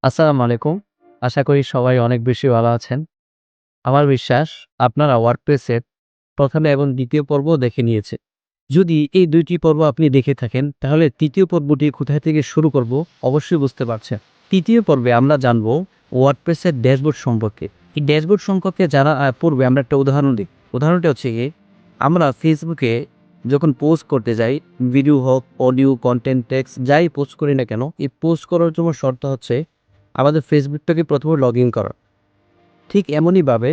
আসসালামু আলাইকুম। আশা করি সবাই অনেক বেশি ভালো আছেন। আমার বিশ্বাস আপনারা ওয়ার্ডপ্রেসের ১ম এবং ২য় পর্ব দেখে নিয়েছেন। যদি এই ২ টি পর্ব আপনি দেখে থাকেন তাহলে ৩য় পর্বটি কোথায় থেকে শুরু করব অবশ্যই বুঝতে পারছেন। ৩য় পর্বে আমরা জানব ওয়ার্ডপ্রেসের ড্যাশবোর্ড সম্পর্কে। এই ড্যাশবোর্ড সম্পর্কে জানার পূর্বে আমরা একটা উদাহরণ দিই। উদাহরণটা হচ্ছে গিয়ে আমরা ফেসবুকে যখন পোস্ট করতে যাই, ভিডিও হোক, অডিও, কনটেন্ট, টেক্সট যাই পোস্ট করি না কেন, এই পোস্ট করার জন্য শর্ত হচ্ছে আমাদের ফেসবুকটাকে প্রথমে লগ ইন করা। ঠিক এমনইভাবে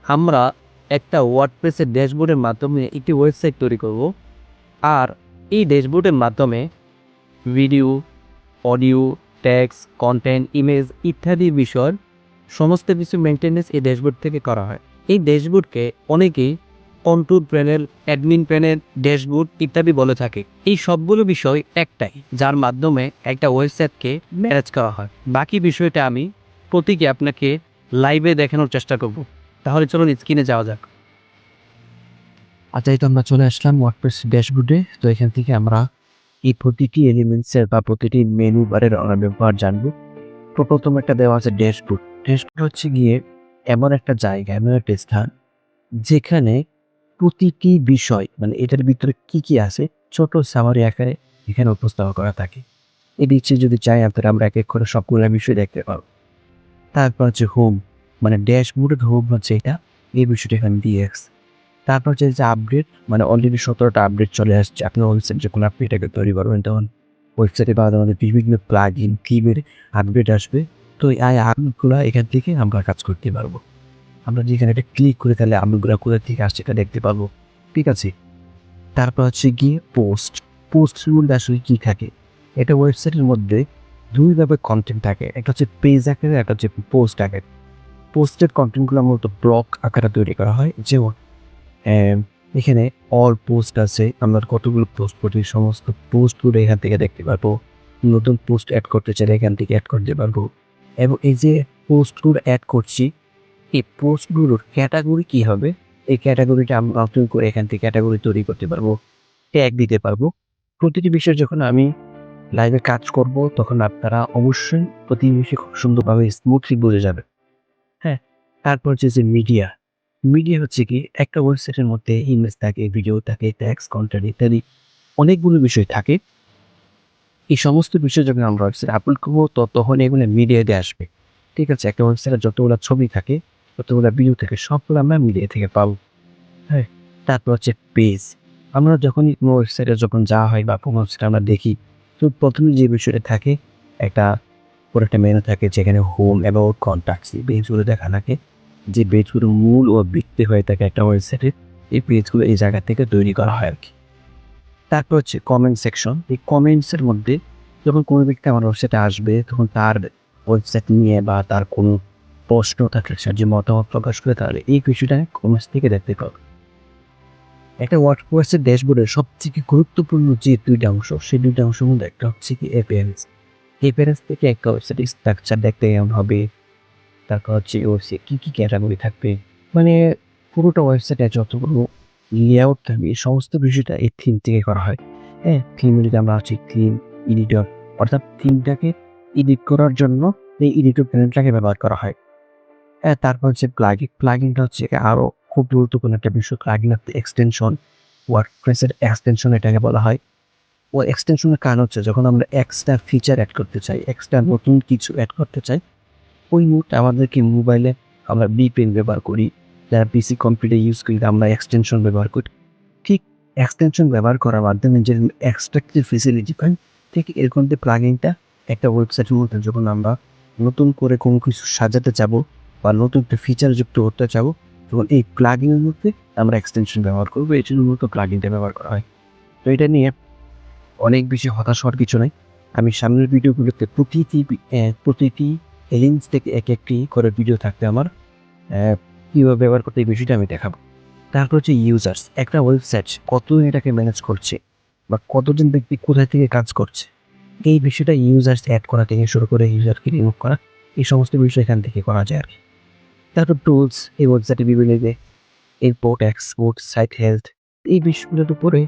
আমরা একটা ওয়ার্ডপ্রেসের ড্যাশবোর্ডের মাধ্যমে একটি ওয়েবসাইট তৈরি করব। আর এই ড্যাশবোর্ডের মাধ্যমে video, audio, text, content, image ইত্যাদি বিষয়ের সমস্ত কিছু মেইনটেন্যান্স এই ড্যাশবোর্ড থেকে করা হয়। এই ড্যাশবোর্ডকে অনেকেই control panel, admin panel, dashboard ইত্যাদি বলে থাকে। এই সবগুলো বিষয় একটাই, যার মাধ্যমে একটা ওয়েবসাইটকে ম্যানেজ করা হয়। বাকি বিষয়টা আমি প্রতীকী আপনাকে লাইভে দেখানোর চেষ্টা করব। তাহলে চলুন স্ক্রিনে যাওয়া যাক। আচ্ছা, এই তো আমরা চলে আসলাম ওয়ার্ডপ্রেস ড্যাশবোর্ডে। তো এখান থেকে আমরা এই প্রতিটি এলিমেন্টসের বা প্রতিটি মেনু বারের ব্যবহার জানবো। তো প্রথম একটা দেওয়া আছে ড্যাশবোর্ড। ড্যাশবোর্ড হচ্ছে গিয়ে এমন একটা জায়গা, এমন একটা স্থান যেখানে প্রতিটি বিষয় মানে এটার ভিতরে কি আছে ছোট সামারি আকারে এখানে উপস্থাপন করা থাকে। এই নিচে যদি চাই আপনারা আমরা এক এক করে সবগুলো বিষয় দেখতে পারবো। তারপর হচ্ছে হোম, মানে ড্যাশবোর্ডের হোম হচ্ছে এটা, এই বিষয়টা এখানে দিয়ে রাখছে। তারপর হচ্ছে যে আপডেট, মানে অলরেডি ১৭টা আপডেট চলে আসছে। আপনার ওয়েবসাইট যখন আপনি এটাকে তৈরি করবেন তখন ওয়েবসাইটে বা আমাদের বিভিন্ন প্লাগইন থিমের আপডেট আসবে। তো এই আপডেটগুলা এখান থেকে আমরা কাজ করতে পারবো। আমরা যেখানে এটা ক্লিক করে তাহলে আপডেটগুলা কোথা থেকে আসছে এটা দেখতে পারবো। ঠিক আছে? তারপর হচ্ছে গিয়ে পোস্ট। পোস্টের মধ্যে আসলে কি থাকে? এটা ওয়েবসাইটের মধ্যে ২ ভাবে কনটেন্ট থাকে। একটা হচ্ছে পেজ আকারে, একটা হচ্ছে পোস্ট আকারে। পোস্টের কনটেন্টগুলো মূলত ব্লক আকারে তৈরি করা হয়। যেমন অ্যাম এখানে অল পোস্ট আছে। আমরা কতগুলো পোস্ট করছি সমস্ত পোস্টগুলো এখান থেকে দেখতে পারবো। নতুন পোস্ট এড করতে চাইলে এখান থেকে এড করতে পারবো। এবং এই যে পোস্টগুলো এড করছি, এই পোস্টগুলোর ক্যাটাগরি কি হবে? এই ক্যাটাগরিটা আমরা নতুন করে এখান থেকে ক্যাটাগরি তৈরি করতে পারবো। ট্যাগ দিতে পারবো। প্রতিটি বিষয় যখন আমি লাইভে কাজ করব তখন আপনারা অবশ্যই প্রতিটি বিষয় খুব সুন্দরভাবে স্মুথলি বুঝে যাবেন। হ্যাঁ? তারপর হচ্ছে যে মিডিয়া। মিডিয়া হচ্ছে কি একটা ওয়েবসাইটের মধ্যে ইমেজ থাকে, ভিডিও থাকে, টেক্সট, কনটেন্ট ইত্যাদি অনেকগুলো বিষয় থাকে। এই সমস্ত বিষয় যখন আমরা ওয়েবসাইটে আপলোড করবো তখন এগুলো মিডিয়াতে আসবে। ঠিক আছে? একটা ওয়েবসাইটে যতগুলা ছবি থাকে, যতগুলা ভিডিও থাকে সবগুলো আমরা মিডিয়া থেকে পাবো। হ্যাঁ? তারপর হচ্ছে পেজ। আমরা যখনই কোনো ওয়েবসাইটে যখন যাওয়া হয় বা কোনো ওয়েবসাইটে আমরা দেখি, তো ১ম এ যে বিষয়টা থাকে একটা পুরো একটা মেনু থাকে যেখানে হোম, অ্যাবাউট, কনট্যাক্টস এই পেজগুলো দেখা থাকে। যে পেজগুলো মূল ও ভিত্তি হয়ে থাকে একটা ওয়েবসাইটের, এই পেজগুলো এই জায়গা থেকে তৈরি করা হয় আরকি। তারপর হচ্ছে কমেন্ট সেকশন। এই কমেন্টসের মধ্যে যখন কোনো ব্যক্তি আমার ওয়েবসাইটে আসবে তখন তার ওয়েবসাইট নিয়ে বা তার কোনো প্রশ্ন থাকলে সে যে মতামত প্রকাশ করে তাহলে এই বিষয়টা কমেন্টস থেকে দেখতে পাবো। একটা ওয়ার্ডপ্রেসের ড্যাশবোর্ডের সবথেকে গুরুত্বপূর্ণ যে ২ টা অংশ, সেই ২ টা অংশের মধ্যে একটা হচ্ছে কি অ্যাপিয়ারেন্স। অ্যাপিয়ারেন্স থেকে একটা ওয়েবসাইটের স্ট্রাকচার দেখতে কেমন হবে, তারপর হচ্ছে ওয়েবসাইট কি ক্যাটাগরি থাকবে। মানে পুরোটা ওয়েবসাইটে যতগুলো লেআউট থাকবে এই সমস্ত বিষয়টা এই থিম থেকে করা হয়। হ্যাঁ? থিম যদি আমরা আছি থিম এডিটর, অর্থাৎ থিমটাকে এডিট করার জন্য এই এডিটর প্যানেলটাকে ব্যবহার করা হয়। হ্যাঁ? তারপর হচ্ছে প্লাগইন। প্লাগইনটা হচ্ছে আরো খুব গুরুত্বপূর্ণ একটা বিষয়। প্লাগইন অর্থ এক্সটেনশন। ওয়ার্ডপ্রেসের এক্সটেনশন এটাকে বলা হয়। ও এক্সটেনশনের কারণ হচ্ছে যখন আমরা এক্সট্রা ফিচার এড করতে চাই, এক্সট্রা নতুন কিছু এড করতে চাই, ওই মুহূর্তে আমাদেরকে মোবাইলে আমরা VPN ব্যবহার করি। যারা পিসি কম্পিউটার ইউজ করি আমরা এক্সটেনশন ব্যবহার করি। ঠিক এক্সটেনশন ব্যবহার করার মাধ্যমে যে এক্সট্রা কিছু ফেসিলিটি পাই, ঠিক এরকম যে প্লাগইনটা একটা ওয়েবসাইটের মধ্যে যখন আমরা নতুন করে কোনো কিছু সাজাতে চাবো বা নতুন একটা ফিচার যুক্ত করতে চাবো, তখন এই প্লাগইনের মধ্যে আমরা এক্সটেনশন ব্যবহার করবো। এজন্য মূলত প্লাগইনটা ব্যবহার করা হয়। তো এটা নিয়ে অনেক বেশি হতাশ হওয়ার কিছু নাই। আমি সামনের ভিডিওগুলোতে প্রতিটি লিঙ্কস থেকে একটি করে ভিডিও থাকবে আমার। কীভাবে ব্যবহার করতে এই বিষয়টা আমি দেখাবো। তারপর হচ্ছে ইউজার্স। একটা ওয়েবসাইট কতদিন এটাকে ম্যানেজ করছে বা কতজন ব্যক্তি কোথায় থেকে কাজ করছে। এই বিষয়টা ইউজার্স এড করা থেকে শুরু করে ইউজারকে রিমুভ করা, এই সমস্ত বিষয় এখান থেকে করা যায় আরকি। তারপর টুলস, এই ওয়েবসাইটে বিভিন্ন যে ইম্পোর্ট, এক্সপোর্ট, সাইট হেলথ এই বিষয়গুলোর উপরে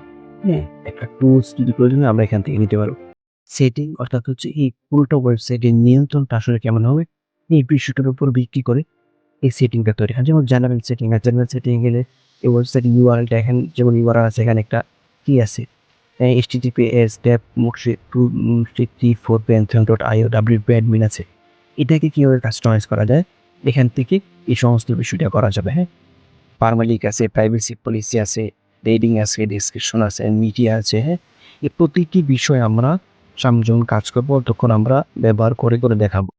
হ্যাঁ, একটা টুলস যদি প্রয়োজন হয় আমরা এখান থেকে নিতে পারবো। সেটিং অর্থাৎ হচ্ছে এই পুরোটা ওয়েবসাইটের নিয়ন্ত্রণটা আসলে কেমন হবে এই বিষয়টার উপর ভিত্তি করে এই সেটিংটা তৈরি হয়। যেমন জেনারেল সেটিং আর জেনারেল সেটিং গেলে এই ওয়েবসাইট ইউআরএলটা এখানে যেমন ইউআরএল আছে এখানে একটা কি আছে https://3.4panttheon.io/wp-admin আছে। এটাকে কিভাবে কাস্টমাইজ করা যায় এখান থেকে এই সমস্ত বিষয়টা করা যাবে, হ্যাঁ? পারমালিক আছে, প্রাইভেসি পলিসি আছে, রেটিং আছে, ডেসক্রিপশন আছে, মিডিয়া আছে, হ্যাঁ? এই প্রতিটি বিষয় আমরা সামনে যখন কাজ করব তখন আমরা ব্যবহার করে দেখাবো।